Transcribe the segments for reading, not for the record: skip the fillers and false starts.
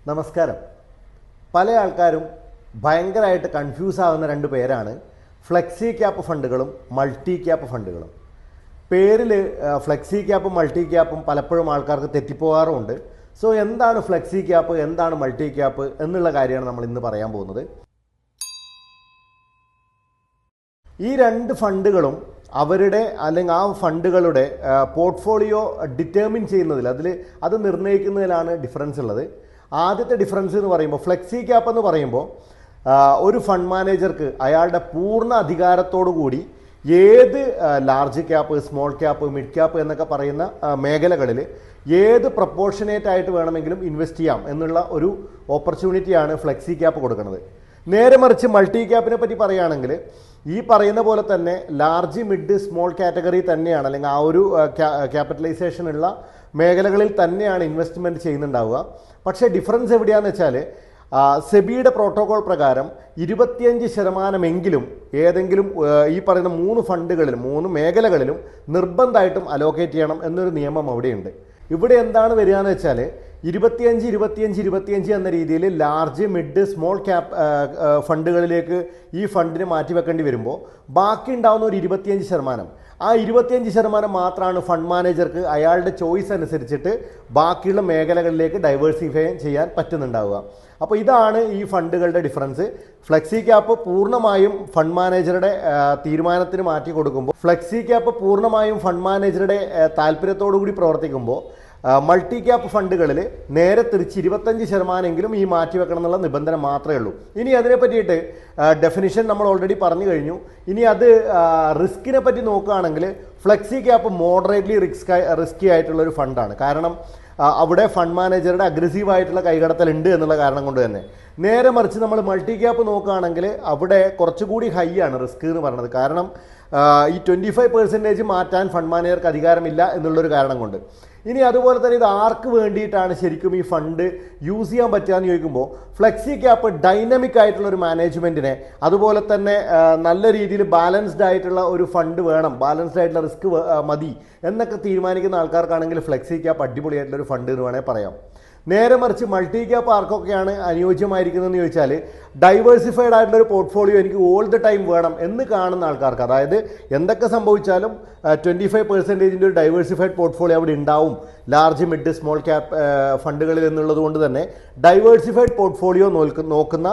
നമസ്കാരം. പല ആൾക്കാരും ഭയങ്കരമായിട്ട് കൺഫ്യൂസ് ആവുന്ന രണ്ട് പേരാണ് ഫ്ലെക്സി ക്യാപ്പ് ഫണ്ടുകളും മൾട്ടി ക്യാപ്പ് ഫണ്ടുകളും. പേരിൽ ഫ്ലെക്സി ക്യാപ്പും മൾട്ടി ക്യാപ്പും പലപ്പോഴും ആൾക്കാർക്ക് തെറ്റിപ്പോകാറുമുണ്ട്. സോ എന്താണ് ഫ്ലെക്സി ക്യാപ്പ്, എന്താണ് മൾട്ടി ക്യാപ്പ് എന്നുള്ള കാര്യമാണ് നമ്മൾ ഇന്ന് പറയാൻ പോകുന്നത്. ഈ രണ്ട് ഫണ്ടുകളും അവരുടെ അല്ലെങ്കിൽ ആ ഫണ്ടുകളുടെ പോർട്ട്ഫോളിയോ ഡിറ്റർമിൻ ചെയ്യുന്നതിൽ അത് നിർണ്ണയിക്കുന്നതിലാണ് ഡിഫറൻസ് ഉള്ളത്. ആദ്യത്തെ ഡിഫറൻസ് എന്ന് പറയുമ്പോൾ ഫ്ലെക്സി ക്യാപ്പ് എന്ന് പറയുമ്പോൾ ഒരു ഫണ്ട് മാനേജർക്ക് അയാളുടെ പൂർണ്ണ അധികാരത്തോടു കൂടി ഏത് large cap, small cap, mid cap എന്നൊക്കെ പറയുന്ന മേഖലകളിൽ ഏത് പ്രപ്പോർഷനേറ്റ് ആയിട്ട് വേണമെങ്കിലും ഇൻവെസ്റ്റ് ചെയ്യാം എന്നുള്ള ഒരു ഓപ്പർച്യൂണിറ്റിയാണ് ഫ്ലെക്സി ക്യാപ്പ് കൊടുക്കുന്നത്. നേരെ മറിച്ച് മൾട്ടി ക്യാപ്പിനെ പറ്റി പറയുകയാണെങ്കിൽ ഈ പറയുന്ന പോലെ തന്നെ ലാർജ്, മിഡ്, സ്മോൾ കാറ്റഗറി തന്നെയാണ്, അല്ലെങ്കിൽ ആ ഒരു ക്യാപിറ്റലൈസേഷൻ ഉള്ള മേഖലകളിൽ തന്നെയാണ് ഇൻവെസ്റ്റ്മെൻറ്റ് ചെയ്യുന്നുണ്ടാവുക. പക്ഷേ ഡിഫറൻസ് എവിടെയാണെന്ന് വെച്ചാൽ സെബിയുടെ പ്രോട്ടോകോൾ പ്രകാരം 25% ഏതെങ്കിലും ഈ പറയുന്ന 3 ഫണ്ടുകളിലും 3 മേഖലകളിലും നിർബന്ധമായിട്ടും അലോക്കേറ്റ് ചെയ്യണം എന്നൊരു നിയമം അവിടെയുണ്ട്. ഇവിടെ എന്താണ് വരിക എന്ന് വെച്ചാൽ 25 എന്ന രീതിയിൽ ലാർജ്, മിഡ്, സ്മോൾ ക്യാപ്പ് ഫണ്ടുകളിലേക്ക് ഈ ഫണ്ടിന് മാറ്റിവെക്കേണ്ടി വരുമ്പോൾ ബാക്കി ഉണ്ടാവുന്ന ഒരു 25%, ആ 25% മാത്രമാണ് ഫണ്ട് മാനേജർക്ക് അയാളുടെ ചോയ്സ് അനുസരിച്ചിട്ട് ബാക്കിയുള്ള മേഖലകളിലേക്ക് ഡൈവേഴ്സിഫൈ ചെയ്യാൻ പറ്റുന്നുണ്ടാവുക. അപ്പോൾ ഇതാണ് ഈ ഫണ്ടുകളുടെ ഡിഫറൻസ്. ഫ്ലെക്സി ക്യാപ്പ് പൂർണ്ണമായും ഫണ്ട് മാനേജറുടെ തീരുമാനത്തിന് മാറ്റി കൊടുക്കുമ്പോൾ, ഫ്ലെക്സി ക്യാപ്പ് പൂർണ്ണമായും ഫണ്ട് മാനേജറുടെ താല്പര്യത്തോടു കൂടി പ്രവർത്തിക്കുമ്പോൾ മൾട്ടി ക്യാപ്പ് ഫണ്ടുകളിൽ നേരെ തിരിച്ച് 25% ഈ മാറ്റിവെക്കണം എന്നുള്ള നിബന്ധന മാത്രമേ ഉള്ളൂ. ഇനി അതിനെ പറ്റിയിട്ട് ഡെഫിനിഷൻ നമ്മൾ ഓൾറെഡി പറഞ്ഞു കഴിഞ്ഞു. ഇനി അത് റിസ്കിനെ പറ്റി നോക്കുകയാണെങ്കിൽ ഫ്ലെക്സി ക്യാപ്പ് മോഡറേറ്റ്ലി റിസ്കി ആയിട്ടുള്ള ഒരു ഫണ്ടാണ്. കാരണം അവിടെ ഫണ്ട് മാനേജറുടെ അഗ്രസീവായിട്ടുള്ള കൈകടത്തലുണ്ട് എന്നുള്ള കാരണം കൊണ്ട് തന്നെ. നേരെ മറിച്ച് നമ്മൾ മൾട്ടി ക്യാപ്പ് നോക്കുകയാണെങ്കിൽ അവിടെ കുറച്ചുകൂടി ഹൈ ആണ് റിസ്ക് എന്ന് പറയുന്നത്. കാരണം ഈ 25% മാറ്റാൻ ഫണ്ട് മാനേജർക്ക് അധികാരമില്ല എന്നുള്ളൊരു കാരണം കൊണ്ട്. ഇനി അതുപോലെ തന്നെ ഇത് ആർക്ക് വേണ്ടിയിട്ടാണ് ശരിക്കും ഈ ഫണ്ട് യൂസ് ചെയ്യാൻ പറ്റുക എന്ന് ചോദിക്കുമ്പോൾ, ഫ്ലെക്സി ക്യാപ്പ് ഡൈനമിക് ആയിട്ടുള്ള ഒരു മാനേജ്മെൻറ്റിനെ, അതുപോലെ തന്നെ നല്ല രീതിയിൽ ബാലൻസ്ഡ് ആയിട്ടുള്ള ഒരു ഫണ്ട് വേണം, ബാലൻസ്ഡ് ആയിട്ടുള്ള റിസ്ക് മതി എന്നൊക്കെ തീരുമാനിക്കുന്ന ആൾക്കാർക്കാണെങ്കിൽ ഫ്ലെക്സി ക്യാപ്പ് അടിപൊളിയായിട്ടുള്ള ഒരു ഫണ്ട് എന്ന് വേണമെങ്കിൽ പറയാം. നേരെ മറിച്ച് മൾട്ടി ക്യാപ്പ് ആർക്കൊക്കെയാണ് അനുയോജ്യമായിരിക്കുന്നതെന്ന് ചോദിച്ചാൽ, ഡൈവേഴ്സിഫൈഡ് ആയിട്ടുള്ള ഒരു പോർട്ട്ഫോളിയോ എനിക്ക് ഓൾ ദ ടൈം വേണം എന്ന് കാണുന്ന ആൾക്കാർക്ക്, അതായത് എന്തൊക്കെ സംഭവിച്ചാലും 25% ഒരു ഡൈവേഴ്സിഫൈഡ് പോർട്ട്ഫോളിയോ അവിടെ ഉണ്ടാവും ലാർജ്, മിഡ്, സ്മോൾ ക്യാപ്പ് ഫണ്ടുകളിൽ എന്നുള്ളത് കൊണ്ട് തന്നെ ഡൈവേഴ്സിഫൈഡ് പോർട്ട്ഫോളിയോ നോക്കുന്ന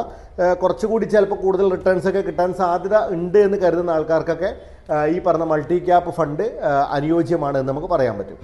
കുറച്ചുകൂടി ചിലപ്പോൾ കൂടുതൽ റിട്ടേൺസ് ഒക്കെ കിട്ടാൻ സാധ്യത ഉണ്ട് എന്ന് കരുതുന്ന ആൾക്കാർക്കൊക്കെ ഈ പറഞ്ഞ മൾട്ടി ക്യാപ്പ് ഫണ്ട് അനുയോജ്യമാണ് എന്ന് നമുക്ക് പറയാൻ പറ്റും.